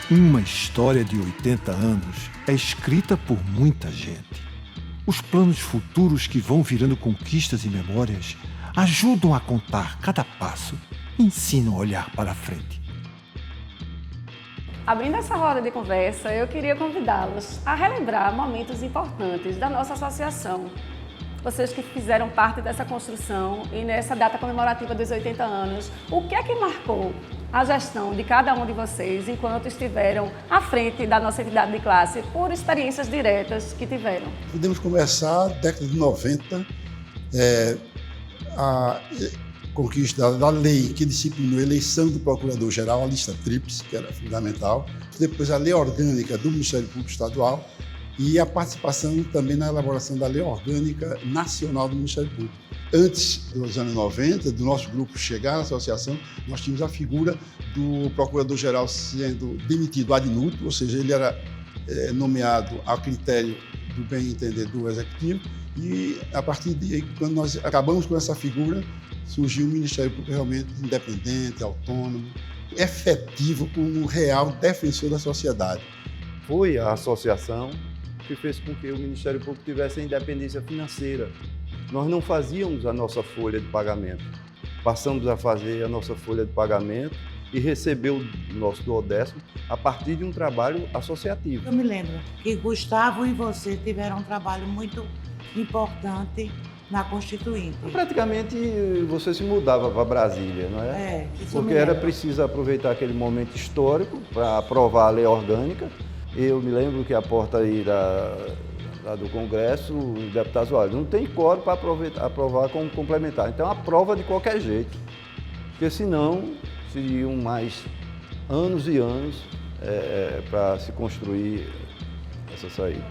Uma história de 80 anos é escrita por muita gente. Os planos futuros que vão virando conquistas e memórias ajudam a contar cada passo e ensinam a olhar para a frente. Abrindo essa roda de conversa, eu queria convidá-los a relembrar momentos importantes da nossa associação. Vocês que fizeram parte dessa construção e nessa data comemorativa dos 80 anos, o que é que marcou a gestão de cada um de vocês enquanto estiveram à frente da nossa entidade de classe por experiências diretas que tiveram? Podemos começar, década de 90, a conquista da lei que disciplinou a eleição do Procurador-Geral, a lista tríplice, que era fundamental. Depois a lei orgânica do Ministério Público Estadual e a participação também na elaboração da lei orgânica nacional do Ministério Público. Antes dos anos 90, do nosso grupo chegar à associação, nós tínhamos a figura do Procurador-Geral sendo demitido ad nutum, ou seja, ele era nomeado a critério do bem entender do Executivo, e a partir de quando nós acabamos com essa figura, surgiu um Ministério Público realmente independente, autônomo, efetivo como um real defensor da sociedade. Foi a associação que fez com que o Ministério Público tivesse a independência financeira. Nós não fazíamos a nossa folha de pagamento. Passamos a fazer a nossa folha de pagamento e receber o nosso duodécimo a partir de um trabalho associativo. Eu me lembro que Gustavo e você tiveram um trabalho muito importante na Constituinte. Praticamente você se mudava para Brasília, não é? Porque era preciso aproveitar aquele momento histórico para aprovar a lei orgânica. Eu me lembro que a porta aí do Congresso, os deputados, olha, não tem quórum para aprovar como complementar. Então aprova de qualquer jeito, porque senão seriam mais anos e anos para se construir essa saída.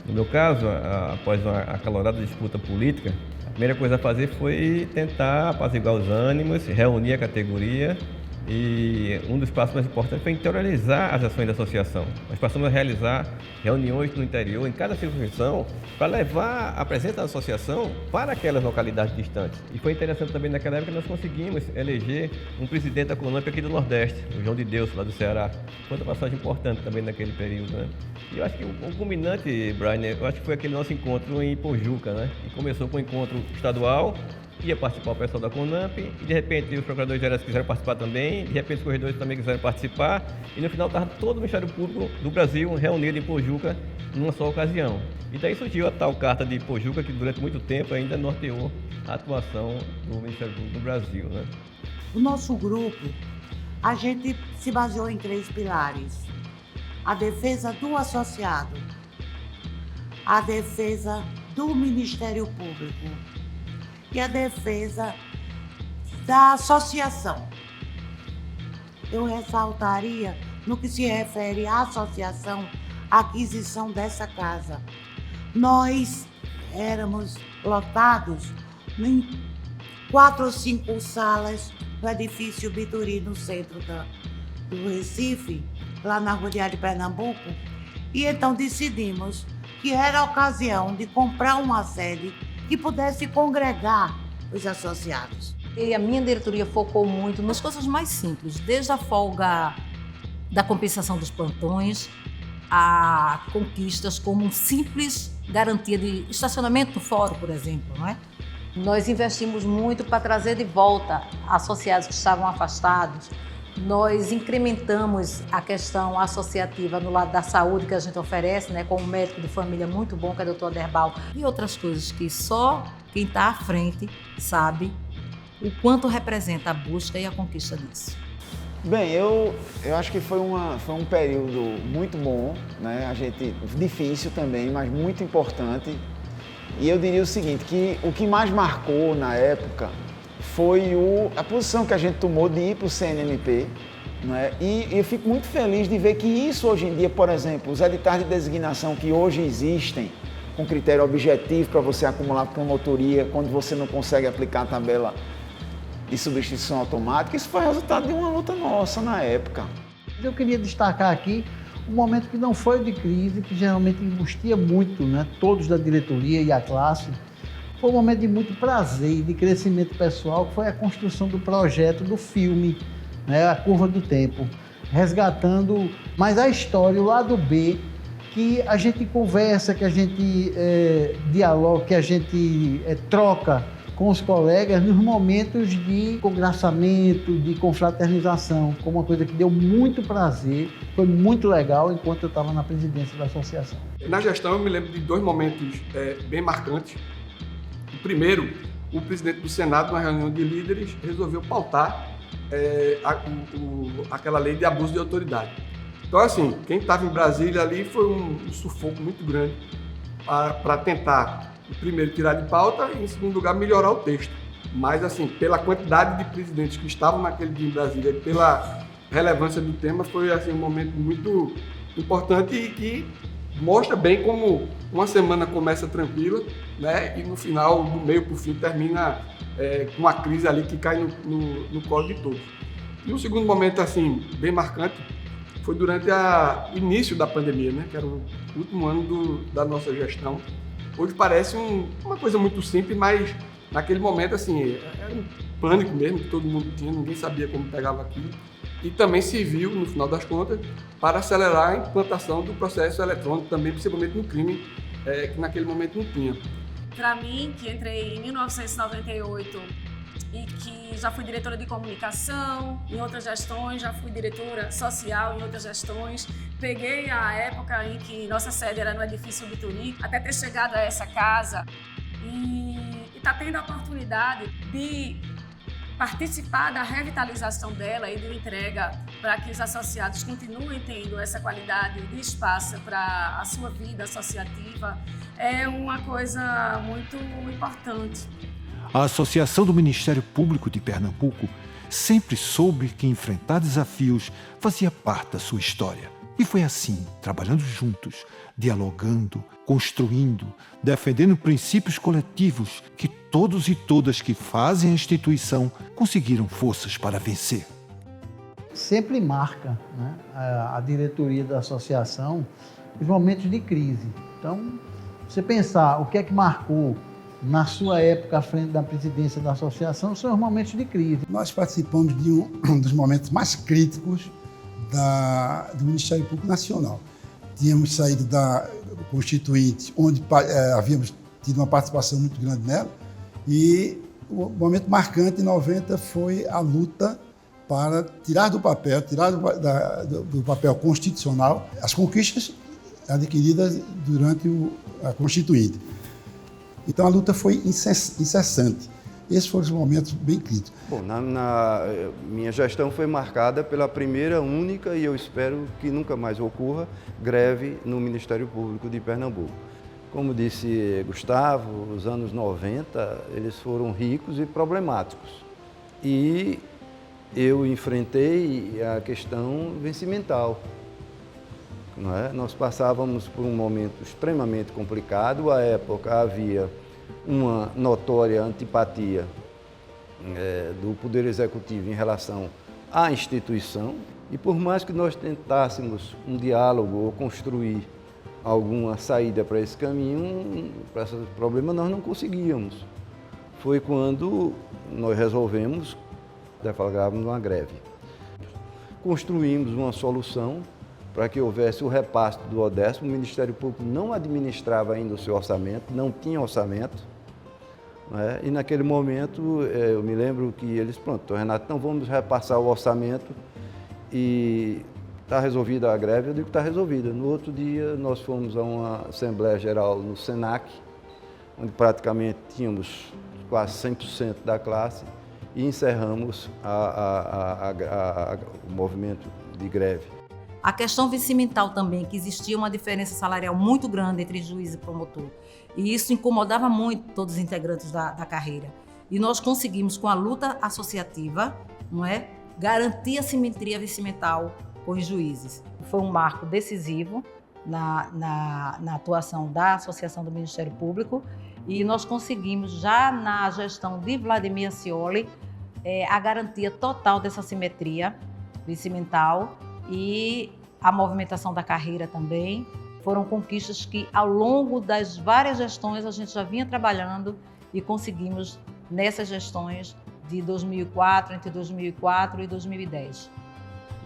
No meu caso, após uma acalorada disputa política, a primeira coisa a fazer foi tentar apaziguar os ânimos, reunir a categoria e um dos passos mais importantes foi interiorizar as ações da associação. Nós passamos a realizar reuniões no interior, em cada circunscrição, para levar a presença da associação para aquelas localidades distantes. E foi interessante também naquela época nós conseguimos eleger um presidente da CONAMP aqui do Nordeste, o João de Deus, lá do Ceará. Foi outra passagem importante também naquele período, né? E eu acho que o culminante, Brian, eu acho que foi aquele nosso encontro em Pojuca, né? E começou com o encontro estadual, ia participar o pessoal da CONAMP, e de repente os procuradores gerais quiseram participar também, de repente os corredores também quiseram participar, e no final estava todo o Ministério Público do Brasil reunido em Pojuca numa só ocasião. E daí surgiu a tal Carta de Pojuca, que durante muito tempo ainda norteou a atuação do Ministério Público do Brasil, né? O nosso grupo, a gente se baseou em 3 pilares. A defesa do associado, a defesa do Ministério Público e a defesa da associação. Eu ressaltaria, no que se refere à associação, a aquisição dessa casa. Nós éramos lotados em 4 ou 5 salas no edifício Bituri, no centro do Recife, lá na Rodoviária de Pernambuco, e então decidimos que era a ocasião de comprar uma sede que pudesse congregar os associados. E a minha diretoria focou muito nas coisas mais simples, desde a folga da compensação dos plantões a conquistas como um simples garantia de estacionamento no fórum, por exemplo, não é? Nós investimos muito para trazer de volta associados que estavam afastados. Nós incrementamos a questão associativa no lado da saúde que a gente oferece, né, com um médico de família muito bom, que é o Dr. Aderbal, e outras coisas que só quem está à frente sabe o quanto representa a busca e a conquista disso. Bem, eu acho que foi um período muito bom, né? Difícil também, mas muito importante. E eu diria o seguinte, que o que mais marcou na época foi a posição que a gente tomou de ir para o CNMP, né? E eu fico muito feliz de ver que isso hoje em dia, por exemplo, os editais de designação que hoje existem, com critério objetivo para você acumular promotoria, quando você não consegue aplicar a tabela de substituição automática, isso foi resultado de uma luta nossa na época. Eu queria destacar aqui um momento que não foi de crise, que geralmente angustia muito, né, todos da diretoria e a classe. Foi um momento de muito prazer e de crescimento pessoal, que foi a construção do projeto do filme, né, A Curva do Tempo. resgatando mais a história, o lado B, que a gente conversa, que a gente dialoga, que a gente troca com os colegas nos momentos de congraçamento, de confraternização, como uma coisa que deu muito prazer, foi muito legal enquanto eu estava na presidência da associação. Na gestão eu me lembro de 2 momentos bem marcantes. O primeiro, o presidente do Senado, numa reunião de líderes, resolveu pautar aquela lei de abuso de autoridade. Então, assim, quem estava em Brasília ali foi um sufoco muito grande para tentar, primeiro, tirar de pauta e, em segundo lugar, melhorar o texto. Mas, assim, pela quantidade de presidentes que estavam naquele dia em Brasília e pela relevância do tema, foi assim, um momento muito importante e que mostra bem como uma semana começa tranquila, né, e no final, do meio para o fim, termina com uma crise ali que cai no colo de todos. E um segundo momento, assim, bem marcante, foi durante o início da pandemia, né, que era o último ano da nossa gestão. Hoje parece uma coisa muito simples, mas naquele momento, assim, era um pânico mesmo que todo mundo tinha, ninguém sabia como pegava aquilo. E também serviu, no final das contas, para acelerar a implantação do processo eletrônico também, principalmente no crime, que naquele momento não tinha. Para mim, que entrei em 1998 e que já fui diretora de comunicação em outras gestões, já fui diretora social em outras gestões, peguei a época em que nossa sede era no edifício Bituri, até ter chegado a essa casa e está tendo a oportunidade de participar da revitalização dela e de entrega para que os associados continuem tendo essa qualidade de espaço para a sua vida associativa, é uma coisa muito importante. A Associação do Ministério Público de Pernambuco sempre soube que enfrentar desafios fazia parte da sua história. E foi assim, trabalhando juntos, dialogando, construindo, defendendo princípios coletivos, que todos e todas que fazem a instituição conseguiram forças para vencer. Sempre marca, né, a diretoria da associação os momentos de crise. Então, você pensar o que é que marcou na sua época à frente da presidência da associação, são os momentos de crise. Nós participamos de um dos momentos mais críticos do Ministério Público Nacional. Tínhamos saído da Constituinte, onde havíamos tido uma participação muito grande nela, e o momento marcante em 90 foi a luta para tirar do papel constitucional as conquistas adquiridas durante a Constituinte. Então a luta foi incessante. Esses foram os momentos bem críticos. Bom, minha gestão foi marcada pela primeira, única, e eu espero que nunca mais ocorra, greve no Ministério Público de Pernambuco. Como disse Gustavo, os anos 90, eles foram ricos e problemáticos. E eu enfrentei a questão vencimental. Não é? Nós passávamos por um momento extremamente complicado. À época havia uma notória antipatia do Poder Executivo em relação à instituição, e por mais que nós tentássemos um diálogo ou construir alguma saída para esse caminho, para esse problema, nós não conseguíamos. Foi quando nós resolvemos deflagrarmos uma greve. Construímos uma solução para que houvesse o repasse do ODESP. O Ministério Público não administrava ainda o seu orçamento, não tinha orçamento, né? E naquele momento eu me lembro que eles, pronto, Renato, então vamos repassar o orçamento e está resolvida a greve. Eu digo que está resolvida. No outro dia nós fomos a uma Assembleia Geral no SENAC, onde praticamente tínhamos quase 100% da classe, e encerramos o movimento de greve. A questão vencimental também, que existia uma diferença salarial muito grande entre juiz e promotor. E isso incomodava muito todos os integrantes da carreira. E nós conseguimos, com a luta associativa, não é, garantir a simetria vencimental com os juízes. Foi um marco decisivo na atuação da Associação do Ministério Público, e nós conseguimos, já na gestão de Vladimir Scioli, a garantia total dessa simetria vencimental. E a movimentação da carreira também. Foram conquistas que, ao longo das várias gestões, a gente já vinha trabalhando e conseguimos nessas gestões de 2004, entre 2004 e 2010.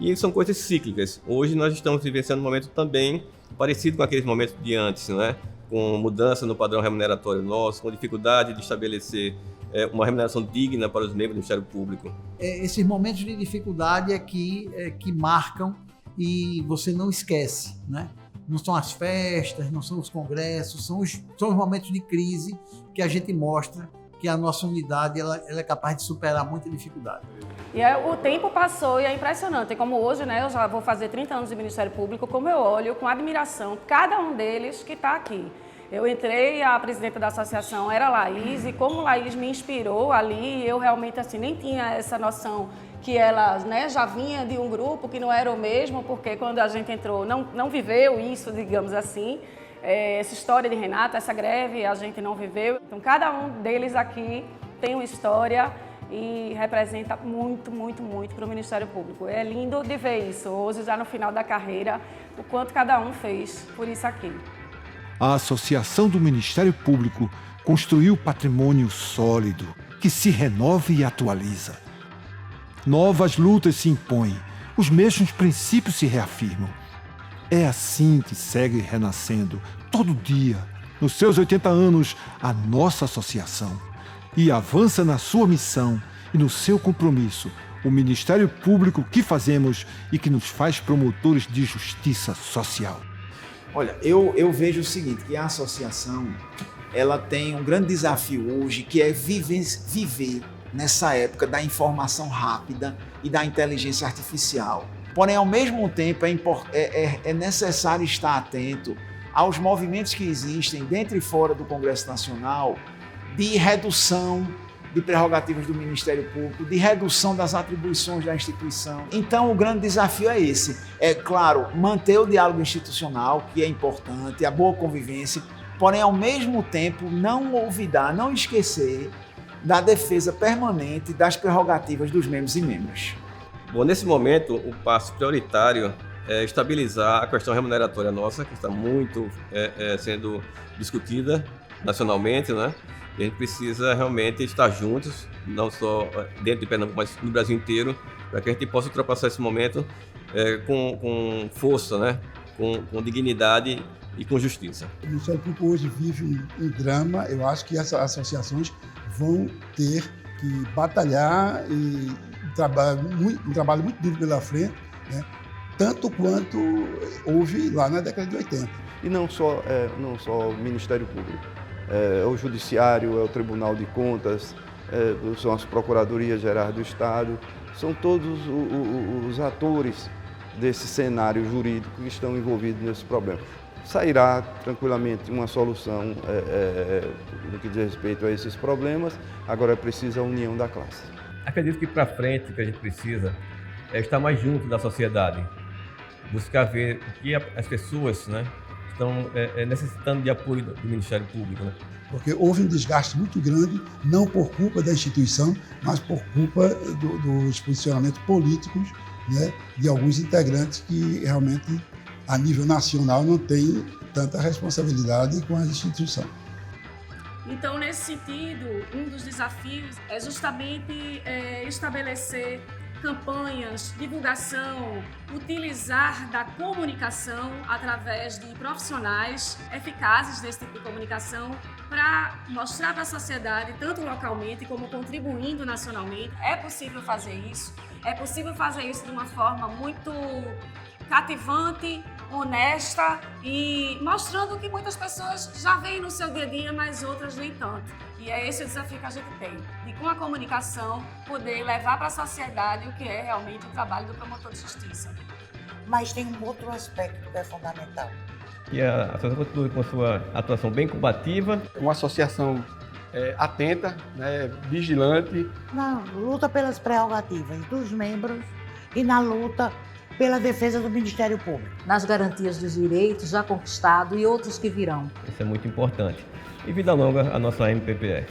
E são coisas cíclicas. Hoje nós estamos vivenciando um momento também parecido com aqueles momentos de antes, não é? Com mudança no padrão remuneratório nosso, com dificuldade de estabelecer uma remuneração digna para os membros do Ministério Público. Esses momentos de dificuldade que marcam e você não esquece, né? Não são as festas, não são os congressos, são os momentos de crise que a gente mostra que a nossa unidade ela é capaz de superar muita dificuldade. E o tempo passou e é impressionante. Como hoje, né, eu já vou fazer 30 anos de Ministério Público, como eu olho com admiração cada um deles que está aqui. Eu entrei, a presidenta da associação era a Laís, e como Laís me inspirou ali, eu realmente assim, nem tinha essa noção que ela, né, já vinha de um grupo que não era o mesmo, porque quando a gente entrou não viveu isso, digamos assim. Essa história de Renata, essa greve, a gente não viveu. Então, cada um deles aqui tem uma história e representa muito, muito, muito para o Ministério Público. É lindo de ver isso, hoje já no final da carreira, o quanto cada um fez por isso aqui. A Associação do Ministério Público construiu patrimônio sólido, que se renova e atualiza. Novas lutas se impõem, os mesmos princípios se reafirmam. É assim que segue renascendo, todo dia, nos seus 80 anos, a nossa associação. E avança na sua missão e no seu compromisso, o Ministério Público que fazemos e que nos faz promotores de justiça social. Olha, eu vejo o seguinte, que a associação ela tem um grande desafio hoje, que é viver nessa época da informação rápida e da inteligência artificial. Porém, ao mesmo tempo, é necessário estar atento aos movimentos que existem dentro e fora do Congresso Nacional de redução de prerrogativas do Ministério Público, de redução das atribuições da instituição. Então, o grande desafio é esse. É, claro, manter o diálogo institucional, que é importante, a boa convivência, porém, ao mesmo tempo, não olvidar, não esquecer da defesa permanente das prerrogativas dos membros e membros. Bom, nesse momento, o passo prioritário é estabilizar a questão remuneratória nossa, que está muito sendo discutida nacionalmente, né? E a gente precisa realmente estar juntos, não só dentro de Pernambuco, mas no Brasil inteiro, para que a gente possa ultrapassar esse momento com força, né? Com dignidade e com justiça. O Ministério Público hoje vive um drama. Eu acho que essas associações vão ter que batalhar e um trabalho muito duro pela frente, né? Tanto quanto houve lá na década de 80. E não só o Ministério Público, é o Judiciário, é o Tribunal de Contas, são as Procuradorias Gerais do Estado, são todos os atores desse cenário jurídico que estão envolvidos nesse problema. Sairá tranquilamente uma solução no que diz respeito a esses problemas, agora é preciso a união da classe. Acredito que para frente o que a gente precisa é estar mais junto da sociedade, buscar ver o que as pessoas, né, estão necessitando de apoio do Ministério Público. Né? Porque houve um desgaste muito grande, não por culpa da instituição, mas por culpa dos posicionamentos políticos, né, de alguns integrantes que realmente, a nível nacional, não têm tanta responsabilidade com a instituição. Então, nesse sentido, um dos desafios é justamente estabelecer campanhas, divulgação, utilizar da comunicação através de profissionais eficazes desse tipo de comunicação para mostrar para a sociedade, tanto localmente como contribuindo nacionalmente. É possível fazer isso de uma forma muito cativante, honesta e mostrando que muitas pessoas já veem no seu dia a dia, mas outras nem tanto. E é esse o desafio que a gente tem, de com a comunicação poder levar para a sociedade o que é realmente o trabalho do promotor de justiça. Mas tem um outro aspecto que é fundamental. E a associação continua com sua atuação bem combativa. Uma associação atenta, né, vigilante. Na luta pelas prerrogativas dos membros e na luta pela defesa do Ministério Público. Nas garantias dos direitos já conquistados e outros que virão. Isso é muito importante. E vida longa à nossa MPPE.